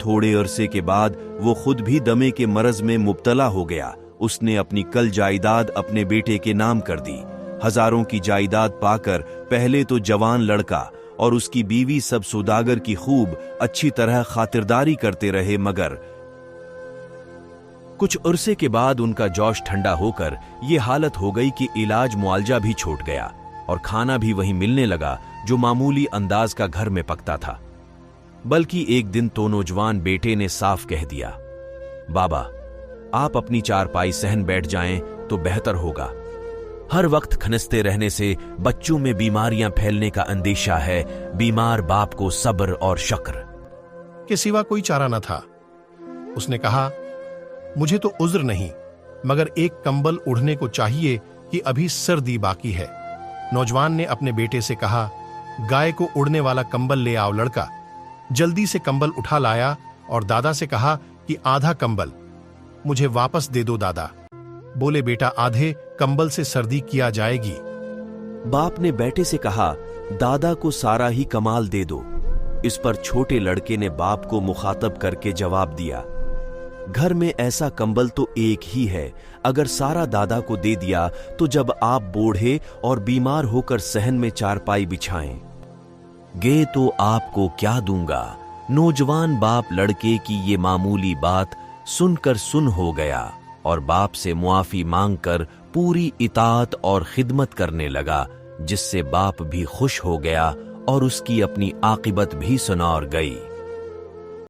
थोड़े अरसे के बाद वो खुद भी दमे के मरज में मुब्तला हो गया। उसने अपनी कल जायदाद अपने बेटे के नाम कर दी। हजारों की जायदाद पाकर पहले तो जवान लड़का और उसकी बीवी सब सौदागर की खूब अच्छी तरह खातिरदारी करते रहे, मगर कुछ अरसे के बाद उनका जोश ठंडा होकर ये हालत हो गई कि इलाज मुआलजा भी छूट गया और खाना भी वही मिलने लगा जो मामूली अंदाज का घर में पकता था। बल्कि एक दिन तो नौजवान बेटे ने साफ कह दिया, बाबा आप अपनी चारपाई सहन बैठ जाएं तो बेहतर होगा। हर वक्त खनसते रहने से बच्चों में बीमारियां फैलने का अंदेशा है। बीमार बाप को सब्र और शक्र के सिवा कोई चारा न था। उसने कहा, मुझे तो उज्र नहीं, मगर एक कंबल उड़ने को चाहिए कि अभी सर्दी बाकी है। नौजवान ने अपने बेटे से कहा, गाय को उड़ने वाला कंबल ले आओ। लड़का जल्दी से कंबल उठा लाया और दादा से कहा कि आधा कंबल मुझे वापस दे दो दादा। बोले, बेटा आधे कंबल से सर्दी किया जाएगी। बाप ने बेटे से कहा, दादा को सारा ही कमाल दे दो। इस पर छोटे लड़के ने बाप को मुखातब करके जवाब दिया, घर में ऐसा कंबल तो एक ही है, अगर सारा दादा को दे दिया तो जब आप बूढ़े और बीमार होकर सहन में चारपाई बिछाएं गे तो आपको क्या दूंगा। नौजवान बाप लड़के की ये मामूली बात सुनकर सुन हो गया और बाप से मुआफी मांगकर पूरी इताअत और खिदमत करने लगा, जिससे बाप भी खुश हो गया और उसकी अपनी आकिबत भी सुनार गई।